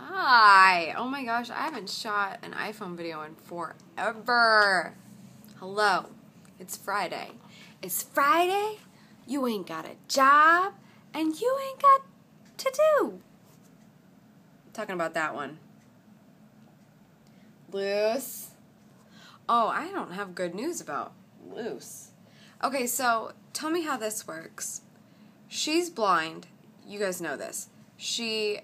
Hi! Oh my gosh, I haven't shot an iPhone video in forever. Hello. It's Friday. It's Friday, you ain't got a job, and you ain't got to do. Talking about that one. Luce. Oh, I don't have good news about Luce. Okay, so tell me how this works. She's blind. You guys know this. She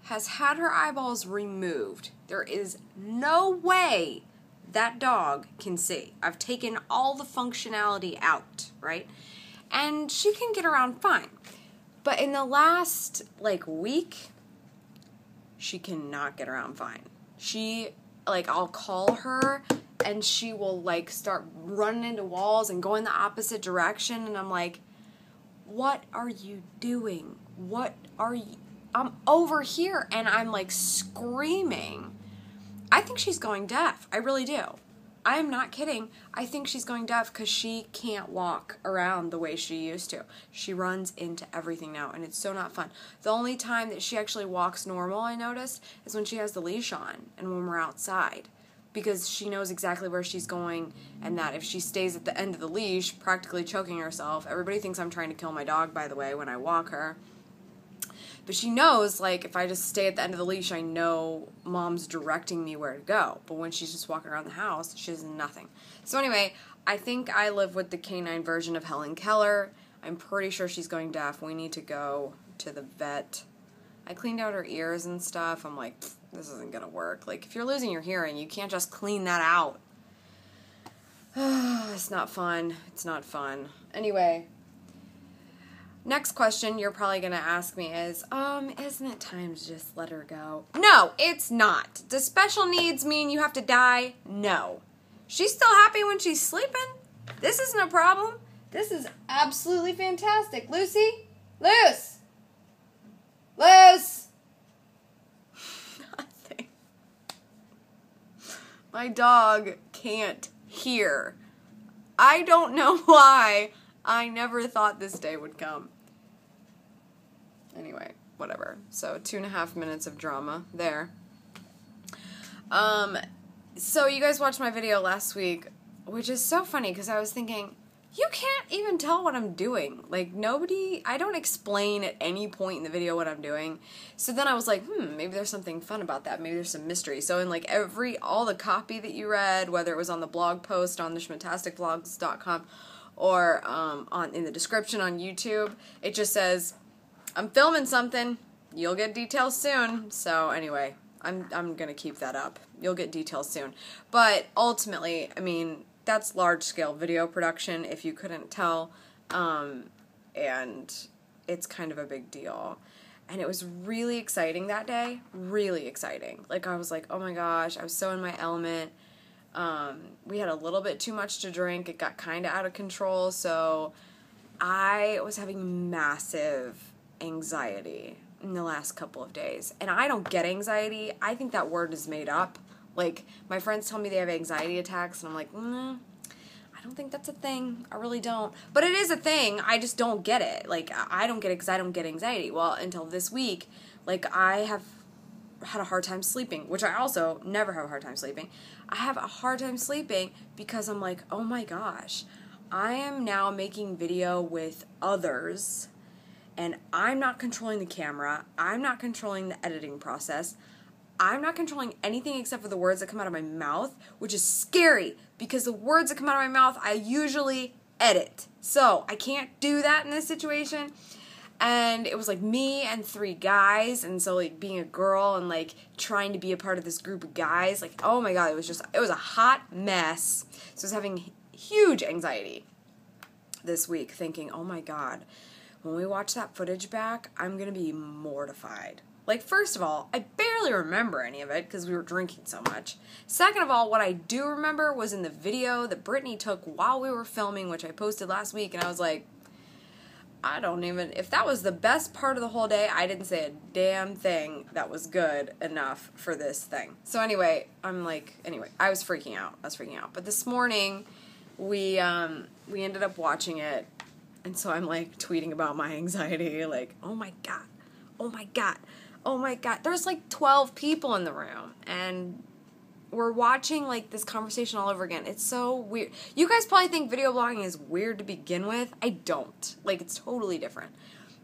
has had her eyeballs removed. There is no way that dog can see. I've taken all the functionality out, right? And she can get around fine. But in the last, week, she cannot get around fine. I'll call her, and she will, start running into walls and go in the opposite direction, and I'm like, what are you doing? I'm over here, and I'm, screaming. I think she's going deaf. I really do. I am not kidding. I think she's going deaf because she can't walk around the way she used to. She runs into everything now, and it's so not fun. The only time that she actually walks normal, I noticed, is when she has the leash on and when we're outside, because she knows exactly where she's going, and that if she stays at the end of the leash, practically choking herself. Everybody thinks I'm trying to kill my dog, by the way, when I walk her. But she knows, if I just stay at the end of the leash, I know Mom's directing me where to go. But when she's just walking around the house, she does nothing. So anyway, I think I live with the canine version of Helen Keller. I'm pretty sure she's going deaf. We need to go to the vet. I cleaned out her ears and stuff. I'm like, this isn't going to work. If you're losing your hearing, you can't just clean that out. It's not fun. It's not fun. Anyway. Next question you're probably going to ask me is, isn't it time to just let her go? No, it's not. Does special needs mean you have to die? No. She's still happy when she's sleeping. This isn't a problem. This is absolutely fantastic. Lucy? Luce! Luce! Nothing. My dog can't hear. I don't know why. I never thought this day would come. Anyway, whatever. So 2.5 minutes of drama there. So you guys watched my video last week, which is so funny because I was thinking, you can't even tell what I'm doing. I don't explain at any point in the video what I'm doing. So then I was like, maybe there's something fun about that. Maybe there's some mystery. So in all the copy that you read, whether it was on the blog post on the schmatasticvlogs.com or in the description on YouTube, it just says, I'm filming something. You'll get details soon. So anyway, I'm going to keep that up. You'll get details soon. But ultimately, that's large-scale video production, if you couldn't tell. And it's kind of a big deal. And it was really exciting that day. Really exciting. I was like, oh my gosh, I was so in my element. We had a little bit too much to drink. It got kind of out of control. So I was having massive anxiety in the last couple of days. And I don't get anxiety. I think that word is made up. My friends tell me they have anxiety attacks, and I'm like, I don't think that's a thing. I really don't. But it is a thing. I just don't get it. I don't get it because I don't get anxiety. Well, until this week, I have had a hard time sleeping, which I also never have a hard time sleeping. I have a hard time sleeping because I'm like, oh my gosh, I am now making video with others, and I'm not controlling the camera. I'm not controlling the editing process. I'm not controlling anything except for the words that come out of my mouth, which is scary because the words that come out of my mouth, I usually edit. So I can't do that in this situation. And it was me and 3 guys, and so being a girl and trying to be a part of this group of guys, oh my god, it was a hot mess. So I was having huge anxiety this week, thinking, oh my god, when we watch that footage back, I'm gonna be mortified. First of all, I barely remember any of it because we were drinking so much. Second of all, what I do remember was in the video that Brittany took while we were filming, which I posted last week, and I was like, if that was the best part of the whole day, I didn't say a damn thing that was good enough for this thing. So anyway, I was freaking out. But this morning, we ended up watching it, and so I'm tweeting about my anxiety, oh my god, oh my god, there's like 12 people in the room, and we're watching like this conversation all over again. It's so weird. You guys probably think video blogging is weird to begin with. I don't. Like, it's totally different.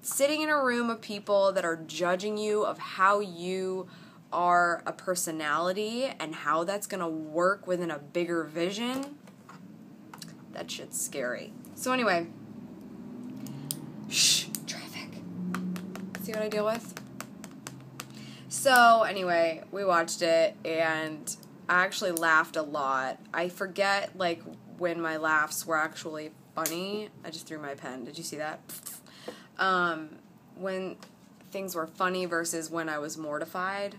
Sitting in a room of people that are judging you of how you are a personality and how that's gonna work within a bigger vision, that shit's scary. So anyway, shh, traffic. See what I deal with? So anyway, we watched it, and I actually laughed a lot. I forget, like, when my laughs were actually funny. I just threw my pen. Did you see that? When things were funny versus when I was mortified.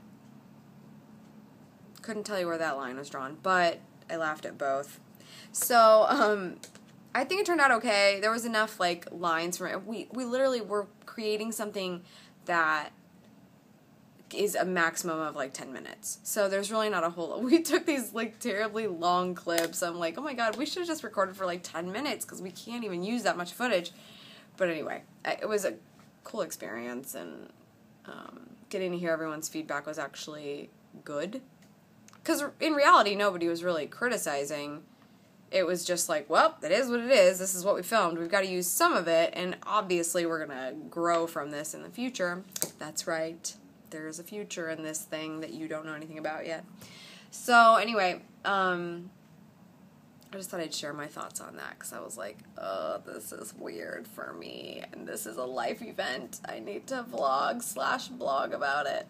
Couldn't tell you where that line was drawn, but I laughed at both. So, I think it turned out okay. There was enough, like, lines from it. We literally were creating something that is a maximum of like 10 minutes. So there's really not a whole lot. We took these like terribly long clips. I'm like, oh my god, we should have just recorded for like 10 minutes because we can't even use that much footage. But anyway, it was a cool experience, and getting to hear everyone's feedback was actually good. Because in reality, nobody was really criticizing. It was just like, well, it is what it is. This is what we filmed. We've got to use some of it, and obviously we're going to grow from this in the future. That's right. There's a future in this thing that you don't know anything about yet. So anyway, I just thought I'd share my thoughts on that, because I was like, oh, this is weird for me, and this is a life event. I need to vlog/blog about it.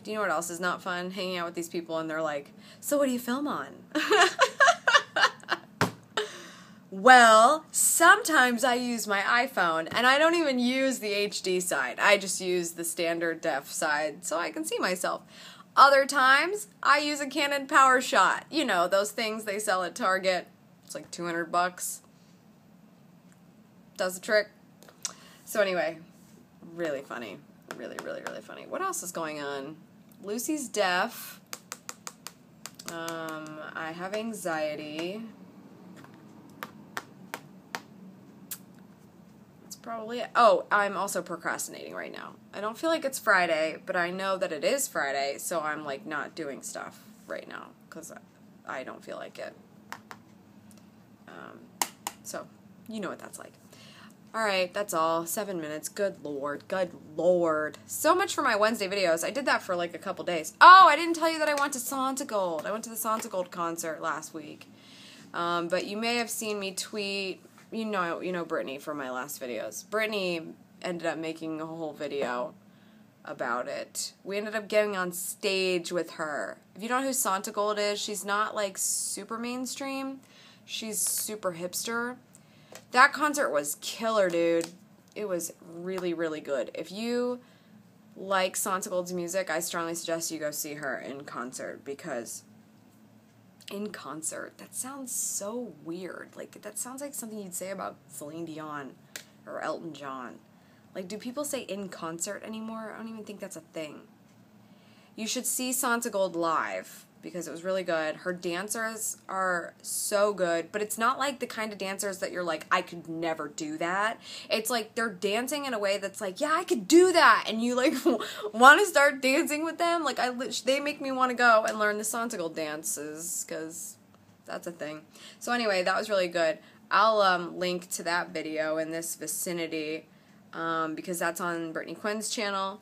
Do you know what else is not fun? Hanging out with these people, and they're like, so what do you film on? Well, sometimes I use my iPhone, and I don't even use the HD side. I just use the standard def side so I can see myself. Other times, I use a Canon PowerShot. You know, those things they sell at Target. It's like $200. Does the trick. So anyway, really funny. Really, really, really funny. What else is going on? Lucy's deaf. I have anxiety. Probably. Oh, I'm also procrastinating right now. I don't feel like it's Friday, but I know that it is Friday, so I'm like not doing stuff right now because I don't feel like it. So you know what that's like. Alright, that's all. 7 minutes. Good lord. Good lord. So much for my Wednesday videos. I did that for like a couple days. Oh, I didn't tell you that I went to Santigold. I went to the Santigold concert last week. But you may have seen me tweet. You know Brittany from my last videos. Brittany ended up making a whole video about it. We ended up getting on stage with her. If you don't know who Santigold is, she's not like super mainstream. She's super hipster. That concert was killer, dude. It was really, really good. If you like Santigold's music, I strongly suggest you go see her in concert, because in concert, that sounds so weird. Like, that sounds like something you'd say about Celine Dion or Elton John. Like, do people say in concert anymore? I don't even think that's a thing. You should see Santigold live, because it was really good. Her dancers are so good, but it's not like the kind of dancers that you're like, I could never do that. It's like they're dancing in a way that's like, yeah, I could do that, and you like want to start dancing with them. Like, they make me want to go and learn the Santigold dances, because that's a thing. So anyway, that was really good. I'll link to that video in this vicinity, because that's on Brittany Quinn's channel,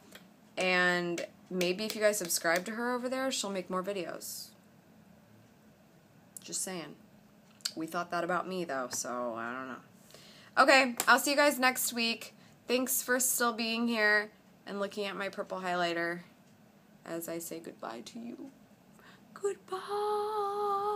and maybe if you guys subscribe to her over there, she'll make more videos. Just saying. We thought that about me, though, so I don't know. Okay, I'll see you guys next week. Thanks for still being here and looking at my purple highlighter as I say goodbye to you. Goodbye.